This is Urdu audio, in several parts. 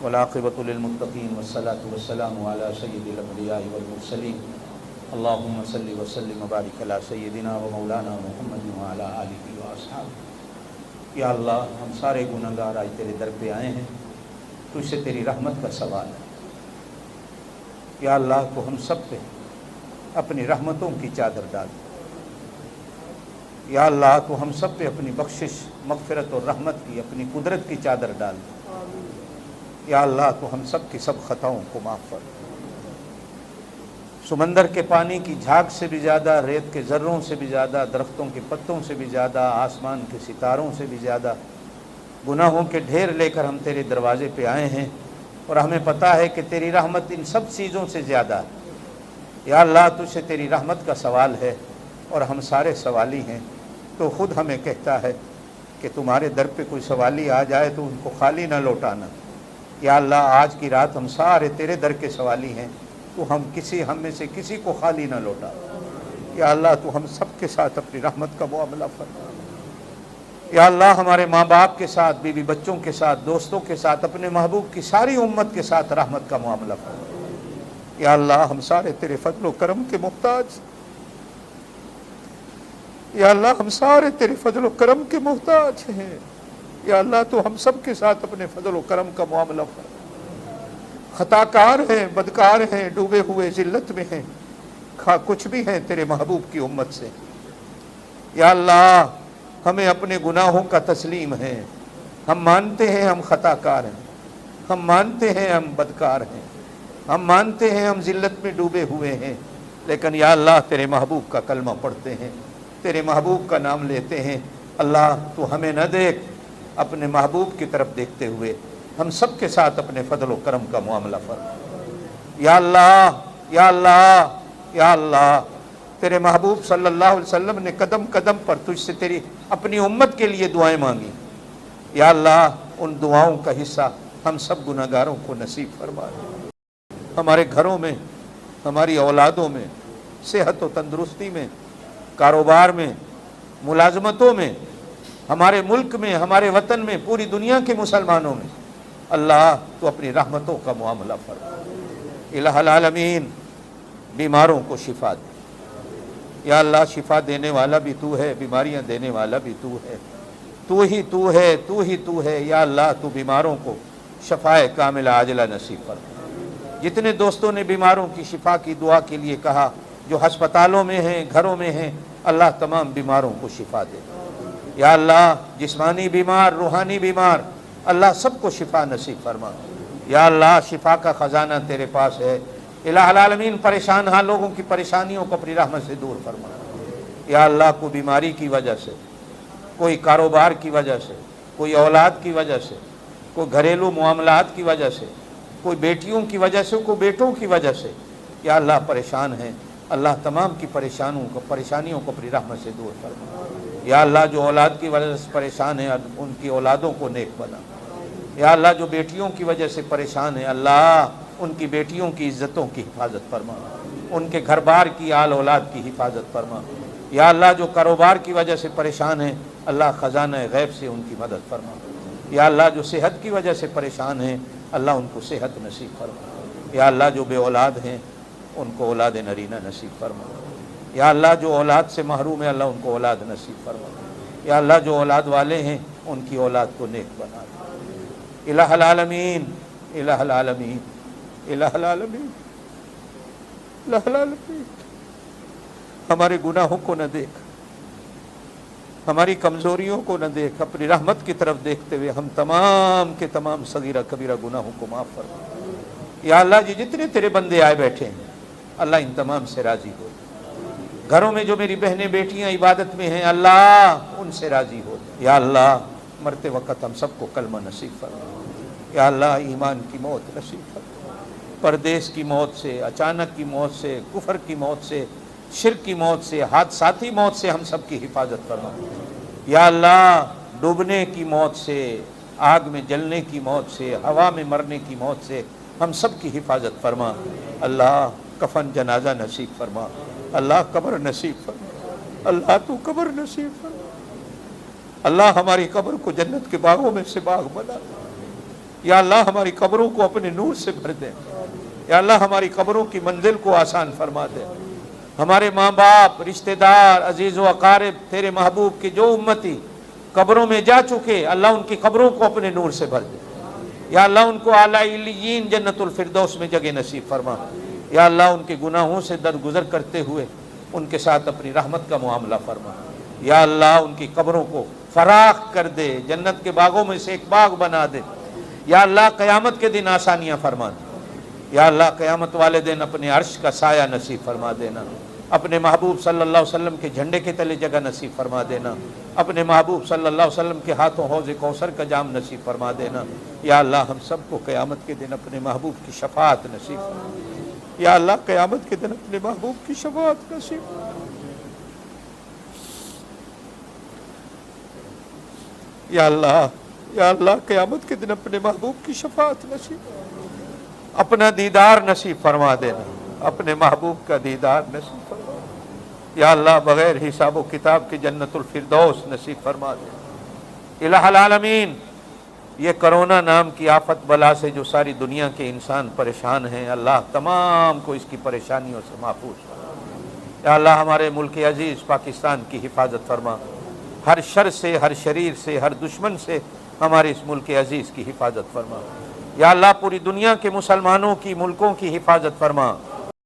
والعاقبۃ للمتقین والصلاۃ والسلام علی سید الانبیاء والمرسلین اللہم صلی وسلم وبارک علی سیدنا و مولانا محمد وعلی آلہ واصحابہ۔ یا اللہ، ہم سارے گناہ گار آج تیرے در پہ آئے ہیں، تجھ سے تیری رحمت کا سوال ہے۔ یا اللہ، تو ہم سب پہ اپنی رحمتوں کی چادر ڈال۔ یا اللہ، تو ہم سب پہ اپنی بخشش، مغفرت اور رحمت کی، اپنی قدرت کی چادر ڈال۔ یا اللہ، تو ہم سب کی سب خطاؤں کو معاف کر۔ سمندر کے پانی کی جھاگ سے بھی زیادہ، ریت کے ذروں سے بھی زیادہ، درختوں کے پتوں سے بھی زیادہ، آسمان کے ستاروں سے بھی زیادہ گناہوں کے ڈھیر لے کر ہم تیرے دروازے پہ آئے ہیں، اور ہمیں پتہ ہے کہ تیری رحمت ان سب چیزوں سے زیادہ ہے۔ یا اللہ، تجھ سے تیری رحمت کا سوال ہے، اور ہم سارے سوالی ہیں۔ تو خود ہمیں کہتا ہے کہ تمہارے در پہ کوئی سوالی آ جائے تو ان کو خالی نہ لوٹانا۔ یا اللہ، آج کی رات ہم سارے تیرے در کے سوالی ہیں، تو ہم میں سے کسی کو خالی نہ لوٹا۔ یا اللہ، تو ہم سب کے ساتھ اپنی رحمت کا معاملہ فرما۔ یا اللہ، ہمارے ماں باپ کے ساتھ، بیوی بچوں کے ساتھ، دوستوں کے ساتھ، اپنے محبوب کی ساری امت کے ساتھ رحمت کا معاملہ فرما۔ یا اللہ، ہم سارے تیرے فضل و کرم کے محتاج۔ یا اللہ، ہم سارے تیرے فضل و کرم کے محتاج ہیں۔ یا اللہ، تو ہم سب کے ساتھ اپنے فضل و کرم کا معاملہ فرما۔ خطا کار ہیں، بدکار ہیں، ڈوبے ہوئے ذلت میں ہیں، کچھ بھی ہیں تیرے محبوب کی امت سے۔ یا اللہ، ہمیں اپنے گناہوں کا تسلیم ہے۔ ہم مانتے ہیں ہم خطا کار ہیں، ہم مانتے ہیں ہم بدکار ہیں، ہم مانتے ہیں ہم ذلت میں ڈوبے ہوئے ہیں، لیکن یا اللہ، تیرے محبوب کا کلمہ پڑھتے ہیں، تیرے محبوب کا نام لیتے ہیں۔ اللہ، تو ہمیں نہ دیکھ، اپنے محبوب کی طرف دیکھتے ہوئے ہم سب کے ساتھ اپنے فضل و کرم کا معاملہ فرما۔ یا اللہ، یا اللہ، یا اللہ، تیرے محبوب صلی اللہ علیہ وسلم نے قدم قدم پر تجھ سے تیری اپنی امت کے لیے دعائیں مانگی۔ یا اللہ، ان دعاؤں کا حصہ ہم سب گناہ گاروں کو نصیب فرما۔ ہمارے گھروں میں، ہماری اولادوں میں، صحت و تندرستی میں، کاروبار میں، ملازمتوں میں، ہمارے ملک میں، ہمارے وطن میں، پوری دنیا کے مسلمانوں میں، اللہ، تو اپنی رحمتوں کا معاملہ فرما۔ الہ العالمین، بیماروں کو شفا دے۔ یا اللہ، شفا دینے والا بھی تو ہے، بیماریاں دینے والا بھی تو ہے، تو ہی تو ہے۔ یا اللہ، تو بیماروں کو شفائے کاملہ عاجلہ نصیب فرما۔ جتنے دوستوں نے بیماروں کی شفا کی دعا کے لیے کہا، جو ہسپتالوں میں ہیں، گھروں میں ہیں، اللہ تمام بیماروں کو شفا دے۔ یا اللہ، جسمانی بیمار، روحانی بیمار، اللہ سب کو شفا نصیب فرما۔ یا اللہ، شفا کا خزانہ تیرے پاس ہے۔ الہ العالمین، پریشان ہاں لوگوں کی پریشانیوں کو اپنی رحمت سے دور فرما۔ یا اللہ، کوئی بیماری کی وجہ سے، کوئی کاروبار کی وجہ سے، کوئی اولاد کی وجہ سے، کوئی گھریلو معاملات کی وجہ سے، کوئی بیٹیوں کی وجہ سے، کوئی بیٹوں کی وجہ سے، یا اللہ پریشان ہیں، اللہ تمام کی پریشانیوں کو اپنی رحمت سے دور فرما۔ یا اللہ، جو اولاد کی وجہ سے پریشان ہیں، ان کی اولادوں کو نیک بنا۔ یا اللہ، جو بیٹیوں کی وجہ سے پریشان ہیں، اللہ ان کی بیٹیوں کی عزتوں کی حفاظت فرما، ان کے گھر بار کی آل اولاد کی حفاظت فرما۔ یا اللہ، جو کاروبار کی وجہ سے پریشان ہیں، اللہ خزانہ غیب سے ان کی مدد فرما۔ یا اللہ، جو صحت کی وجہ سے پریشان ہیں، اللہ ان کو صحت نصیب فرما۔ یا اللہ، جو بے اولاد ہیں، ان کو اولاد نرینہ نصیب فرما۔ یا اللہ، جو اولاد سے محروم ہے، اللہ ان کو اولاد نصیب فرما۔ یا اللہ، جو اولاد والے ہیں، ان کی اولاد کو نیک بنا دے۔ الہ العالمین، الہ العالمین، الہ العالمین، الہ العالمین، ہمارے گناہوں کو نہ دیکھ، ہماری کمزوریوں کو نہ دیکھ، اپنی رحمت کی طرف دیکھتے ہوئے ہم تمام کے تمام صغیرہ کبیرہ گناہوں کو معاف فرما۔ یا اللہ، جتنے تیرے بندے آئے بیٹھے ہیں، اللہ ان تمام سے راضی ہو۔ گھروں میں جو میری بہنیں بیٹیاں عبادت میں ہیں، اللہ ان سے راضی ہو۔ یا اللہ، مرتے وقت ہم سب کو کلمہ نصیب فرما۔ یا اللہ، ایمان کی موت نصیب فرما۔ پردیس کی موت سے، اچانک کی موت سے، کفر کی موت سے، شرک کی موت سے، حادثاتی موت سے ہم سب کی حفاظت فرما۔ یا اللہ، ڈوبنے کی موت سے، آگ میں جلنے کی موت سے، ہوا میں مرنے کی موت سے ہم سب کی حفاظت فرما۔ اللہ، کفن جنازہ نصیب فرما۔ اللہ، قبر نصیب فرما۔ اللہ، تو قبر نصیب فرما۔ اللہ، ہماری قبر کو جنت کے باغوں میں سے باغ بنا۔ یا اللہ ہماری قبروں کو اپنے نور سے بھر دے، یا اللہ ہماری قبروں کی منزل کو آسان فرما دے، ہمارے ماں باپ، رشتہ دار، عزیز و اقارب، تیرے محبوب کے جو امتی قبروں میں جا چکے، اللہ ان کی قبروں کو اپنے نور سے بھر دے، یا اللہ ان کو اعلیٰ علیین جنت الفردوس میں جگہ نصیب فرما، یا اللہ ان کے گناہوں سے درگزر کرتے ہوئے ان کے ساتھ اپنی رحمت کا معاملہ فرما، یا اللہ ان کی قبروں کو فراخ کر دے، جنت کے باغوں میں سے ایک باغ بنا دے، یا اللہ قیامت کے دن آسانیاں فرما دے، یا اللہ قیامت والے دن اپنے عرش کا سایہ نصیب فرما دینا، اپنے محبوب صلی اللہ علیہ وسلم کے جھنڈے کے تلے جگہ نصیب فرما دینا، اپنے محبوب صلی اللہ علیہ وسلم کے ہاتھوں حوض کوثر کا جام نصیب فرما دینا، یا اللہ ہم سب کو قیامت کے دن اپنے محبوب کی شفاعت نصیب فرما دینا، یا اللہ قیامت کے دن اپنے محبوب کی شفاعت نصیب فرما دینا، یا اللہ قیامت کے دن اپنے محبوب کی شفاعت نصیب، اپنا دیدار نصیب فرما دینا، اپنے محبوب کا دیدار نصیب فرما، یا اللہ بغیر حساب و کتاب کے جنت الفردوس نصیب فرما دے۔ الہ العالمین، یہ کرونا نام کی آفت بلا سے جو ساری دنیا کے انسان پریشان ہیں، اللہ تمام کو اس کی پریشانیوں سے محفوظ فرما، یا اللہ ہمارے ملک عزیز پاکستان کی حفاظت فرما، ہر شر سے، ہر شریر سے، ہر دشمن سے ہمارے اس ملک عزیز کی حفاظت فرما، یا اللہ پوری دنیا کے مسلمانوں کی، ملکوں کی حفاظت فرما،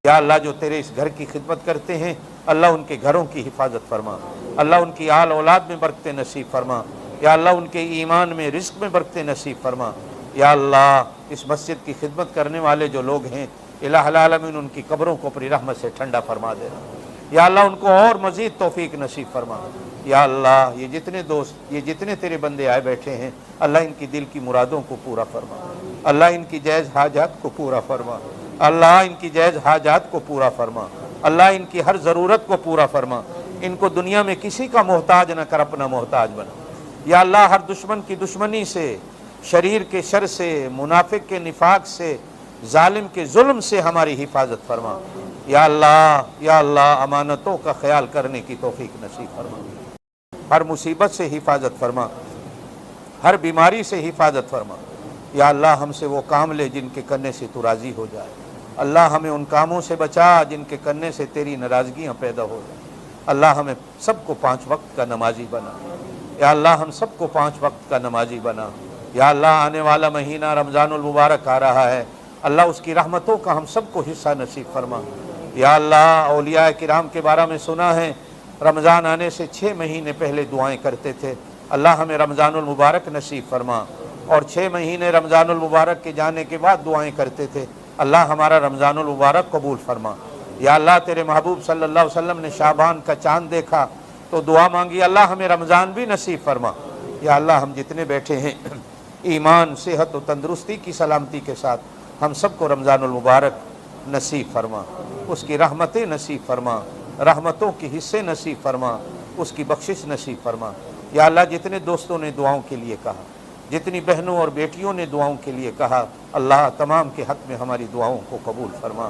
یا اللہ جو تیرے اس گھر کی خدمت کرتے ہیں اللہ ان کے گھروں کی حفاظت فرما، اللہ ان کی آل اولاد میں برکتیں نصیب فرما، یا اللہ ان کے ایمان میں، رزق میں برکتیں نصیب فرما، یا اللہ اس مسجد کی خدمت کرنے والے جو لوگ ہیں الہ العالمین ان کی قبروں کو اپنی رحمت سے ٹھنڈا فرما دینا، یا اللہ ان کو اور مزید توفیق نصیب فرما، یا اللہ یہ جتنے دوست، یہ جتنے تیرے بندے آئے بیٹھے ہیں اللہ ان کی دل کی مرادوں کو پورا فرما، اللہ ان کی جائز حاجات کو پورا فرما، اللہ ان کی جائز حاجات کو پورا فرما، اللہ ان کی ہر ضرورت کو پورا فرما، ان کو دنیا میں کسی کا محتاج نہ کر، اپنا محتاج بنا، یا اللہ ہر دشمن کی دشمنی سے، شریر کے شر سے، منافق کے نفاق سے، ظالم کے ظلم سے ہماری حفاظت فرما، یا اللہ امانتوں کا خیال کرنے کی توفیق نصیب فرما، ہر مصیبت سے حفاظت فرما، ہر بیماری سے حفاظت فرما، یا اللہ ہم سے وہ کام لے جن کے کرنے سے تو راضی ہو جائے، اللہ ہمیں ان کاموں سے بچا جن کے کرنے سے تیری ناراضگیاں پیدا ہو جائیں، اللہ ہمیں سب کو 5 وقت کا نمازی بنا، یا اللہ ہم سب کو 5 وقت کا نمازی بنا، یا اللہ آنے والا مہینہ رمضان المبارک آ رہا ہے، اللہ اس کی رحمتوں کا ہم سب کو حصہ نصیب فرما، یا اللہ اولیاء کرام کے بارے میں سنا ہے رمضان آنے سے 6 مہینے پہلے دعائیں کرتے تھے، اللہ ہمیں رمضان المبارک نصیب فرما، اور 6 مہینے رمضان المبارک کے جانے کے بعد دعائیں کرتے تھے، اللہ ہمارا رمضان المبارک قبول فرما، یا اللہ تیرے محبوب صلی اللہ علیہ وسلم نے شعبان کا چاند دیکھا تو دعا مانگی اللہ ہمیں رمضان بھی نصیب فرما، یا اللہ ہم جتنے بیٹھے ہیں ایمان، صحت و تندرستی کی سلامتی کے ساتھ ہم سب کو رمضان المبارک نصیب فرما، اس کی رحمتیں نصیب فرما، رحمتوں کی حصے نصیب فرما، اس کی بخشش نصیب فرما، یا اللہ جتنے دوستوں نے دعاؤں کے لیے کہا، جتنی بہنوں اور بیٹیوں نے دعاؤں کے لیے کہا، اللہ تمام کے حق میں ہماری دعاؤں کو قبول فرما،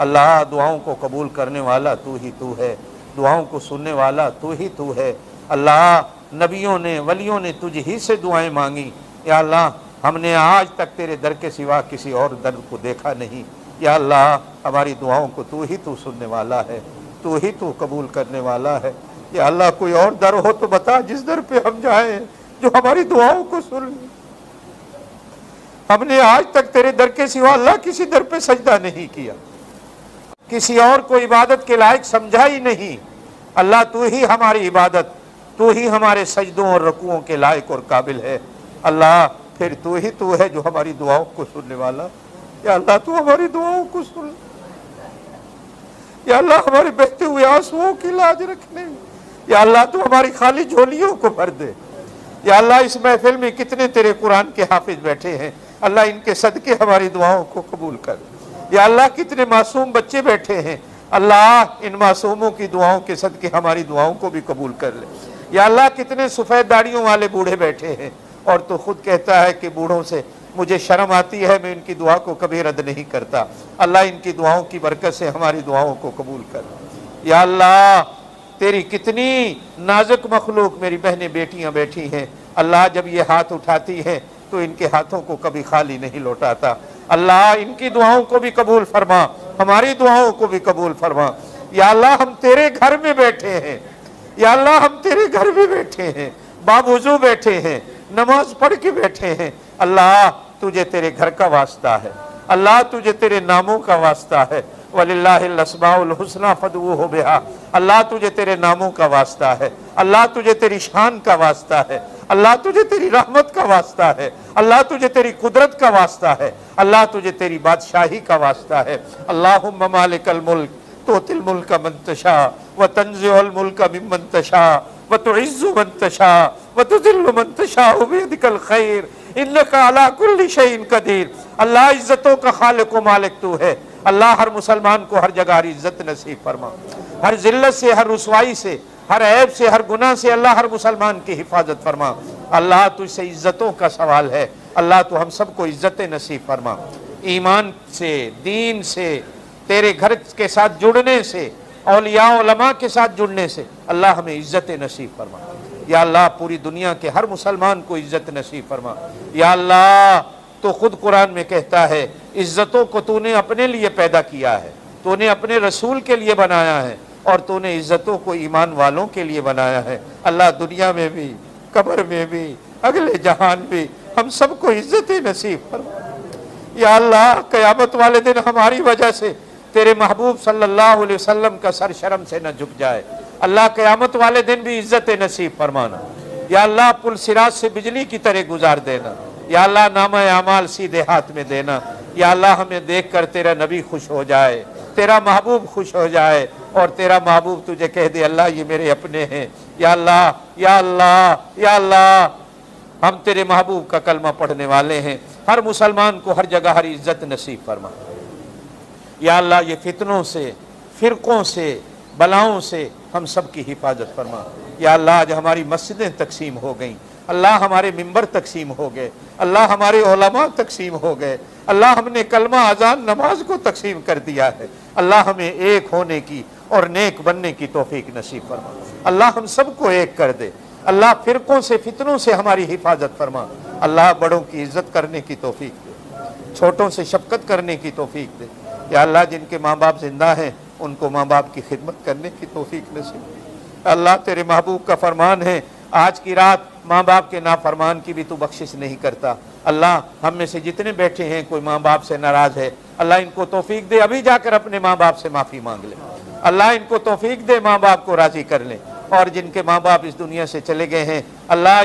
اللہ دعاؤں کو قبول کرنے والا تو ہی تو ہے، دعاؤں کو سننے والا تو ہی تو ہے، اللہ نبیوں نے، ولیوں نے تجھ ہی سے دعائیں مانگی، یا اللہ ہم نے آج تک تیرے در کے سوا کسی اور در کو دیکھا نہیں، یا اللہ ہماری دعاؤں کو تو ہی تو سننے والا ہے، تو ہی تو قبول کرنے والا ہے، یا اللہ کوئی اور در ہو تو بتا جس در پہ ہم جائیں جو ہماری دعاؤں کو سن لے، ہم نے آج تک تیرے در کے سوا اللہ کسی در پہ سجدہ نہیں کیا، کسی اور کو عبادت کے لائق سمجھا ہی نہیں، اللہ تو ہی ہماری عبادت، تو ہی ہمارے سجدوں اور رکوعوں کے لائق اور قابل ہے، اللہ پھر تو ہی تو ہے جو ہماری دعاؤں کو سننے والا، یا اللہ تو ہماری دعاؤں کو سن، یا اللہ ہمارے بہتے ہوئے آنسوؤں کی لاج رکھنے، یا اللہ تو ہماری خالی جھولیوں کو بھر دے، یا اللہ اس محفل میں کتنے تیرے قرآن کے حافظ بیٹھے ہیں، اللہ ان کے صدقے ہماری دعاؤں کو قبول کر، یا اللہ کتنے معصوم بچے بیٹھے ہیں، اللہ ان معصوموں کی دعاؤں کے صدقے ہماری دعاؤں کو بھی قبول کر لے، یا اللہ کتنے سفید داڑھیوں والے بوڑھے بیٹھے ہیں، اور تو خود کہتا ہے کہ بوڑھوں سے مجھے شرم آتی ہے، میں ان کی دعا کو کبھی رد نہیں کرتا، اللہ ان کی دعاؤں کی برکت سے ہماری دعاؤں کو قبول کر، یا اللہ تیری کتنی نازک مخلوق میری بہنیں بیٹیاں بیٹھی ہیں، اللہ جب یہ ہاتھ اٹھاتی ہیں تو ان کے ہاتھوں کو کبھی خالی نہیں لوٹاتا۔ اللہ ان کی دعاؤں کو بھی قبول فرما، ہماری دعاؤں کو بھی قبول فرما۔ یا اللہ ہم تیرے گھر میں بیٹھے ہیں، یا اللہ ہم تیرے گھر میں بیٹھے ہیں، باوضو بیٹھے ہیں، نماز پڑھ کے بیٹھے ہیں۔ اللہ تجھے تیرے گھر کا واسطہ ہے، اللہ تجھے تیرے ناموں کا واسطہ ہے۔ وَلِلَّهِ الْأَسْمَاءُ الْحُسْنَىٰ فَادْعُوهُ بِهَا، اللہ تجھے تیرے ناموں کا واسطہ ہے، اللہ تجھے تیری شان کا واسطہ ہے، اللہ تجھے تیری رحمت کا واسطہ ہے، اللہ تجھے تیری قدرت کا واسطہ ہے، اللہ تجھے تیری بادشاہی کا واسطہ ہے۔ اللہم مالک الملک تؤتی الملک من تشاء وتنزع الملک ممن تشاء وتعز من تشاء وتذل من تشاء بیدک الخیر انک علی کل شیء قدیر۔ اللہ عزتوں کا خالق و مالک تو ہے، اللہ ہر مسلمان کو ہر جگہ ہر عزت نصیب فرما، ہر ذلت سے، ہر رسوائی سے، ہر عیب سے، ہر گناہ سے اللہ ہر مسلمان کی حفاظت فرما۔ اللہ تجھ سے عزتوں کا سوال ہے، اللہ تو ہم سب کو عزت نصیب فرما، ایمان سے، دین سے، تیرے گھر کے ساتھ جڑنے سے، اولیاء علماء کے ساتھ جڑنے سے اللہ ہمیں عزت نصیب فرما۔ یا اللہ پوری دنیا کے ہر مسلمان کو عزت نصیب فرما۔ یا اللہ تو خود قرآن میں کہتا ہے عزتوں کو تو نے اپنے لیے پیدا کیا ہے، تو نے اپنے رسول کے لیے بنایا ہے، اور تو نے عزتوں کو ایمان والوں کے لیے بنایا ہے۔ اللہ دنیا میں بھی، قبر میں بھی، اگلے جہان بھی ہم سب کو عزت نصیب فرما۔ یا اللہ قیامت والے دن ہماری وجہ سے تیرے محبوب صلی اللہ علیہ وسلم کا سر شرم سے نہ جھک جائے۔ اللہ قیامت والے دن بھی عزت نصیب فرمانا۔ یا اللہ پل صراط سے بجلی کی طرح گزار دینا۔ یا اللہ نامہ اعمال سیدھے ہاتھ میں دینا۔ یا اللہ ہمیں دیکھ کر تیرا نبی خوش ہو جائے، تیرا محبوب خوش ہو جائے، اور تیرا محبوب تجھے کہہ دے اللہ یہ میرے اپنے ہیں۔ یا اللہ یا اللہ یا اللہ ہم تیرے محبوب کا کلمہ پڑھنے والے ہیں، ہر مسلمان کو ہر جگہ ہر عزت نصیب فرما۔ یا اللہ یہ فتنوں سے، فرقوں سے، بلاؤں سے ہم سب کی حفاظت فرما۔ یا اللہ آج ہماری مسجدیں تقسیم ہو گئیں، اللہ ہمارے ممبر تقسیم ہو گئے، اللہ ہمارے علماء تقسیم ہو گئے، اللہ ہم نے کلمہ اذان نماز کو تقسیم کر دیا ہے۔ اللہ ہمیں ایک ہونے کی اور نیک بننے کی توفیق نصیب فرما۔ اللہ ہم سب کو ایک کر دے، اللہ فرقوں سے، فتنوں سے ہماری حفاظت فرما۔ اللہ بڑوں کی عزت کرنے کی توفیق دے، چھوٹوں سے شفقت کرنے کی توفیق دے۔ یا اللہ جن کے ماں باپ زندہ ہیں ان کو ماں باپ کی خدمت کرنے کی توفیق نصیب۔ اللہ تیرے محبوب کا فرمان ہے آج کی رات ماں باپ کے نافرمان کی بھی تو بخشش نہیں کرتا۔ اللہ ہم میں سے جتنے بیٹھے ہیں کوئی ماں باپ سے ناراض ہے، اللہ ان کو توفیق دے ابھی جا کر اپنے ماں باپ سے معافی مانگ لے۔ اللہ ان کو توفیق دے ماں باپ کو راضی کر لے، اور جن کے ماں باپ اس دنیا سے چلے گئے ہیں اللہ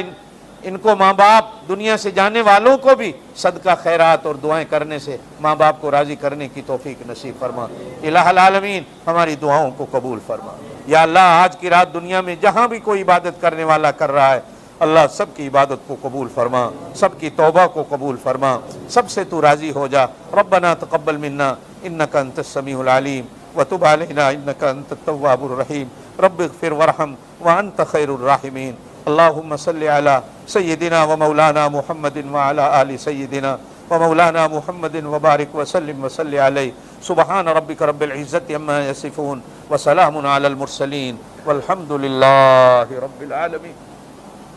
ان کو ماں باپ دنیا سے جانے والوں کو بھی صدقہ خیرات اور دعائیں کرنے سے ماں باپ کو راضی کرنے کی توفیق نصیب فرما۔ الہ العالمین ہماری دعاؤں کو قبول فرما۔ یا اللہ آج کی رات دنیا میں جہاں بھی کوئی عبادت کرنے والا کر رہا ہے اللہ سب کی عبادت کو قبول فرما، سب کی توبہ کو قبول فرما، سب سے تو راضی ہو جا۔ ربنا تقبل منا انک انت السمیع العلیم وتب علینا انک انت التواب الرحیم رب اغفر وارحم وانت خیر الراحمین۔ اللہم صلی علی سیدنا و مولانا محمد وعلی آل سیدنا و مولانا محمد وبارک وسلم وصلی علیہ۔ سبحان ربک رب العزت عما یصفون وسلام علی المرسلین والحمد للہ رب العالمین۔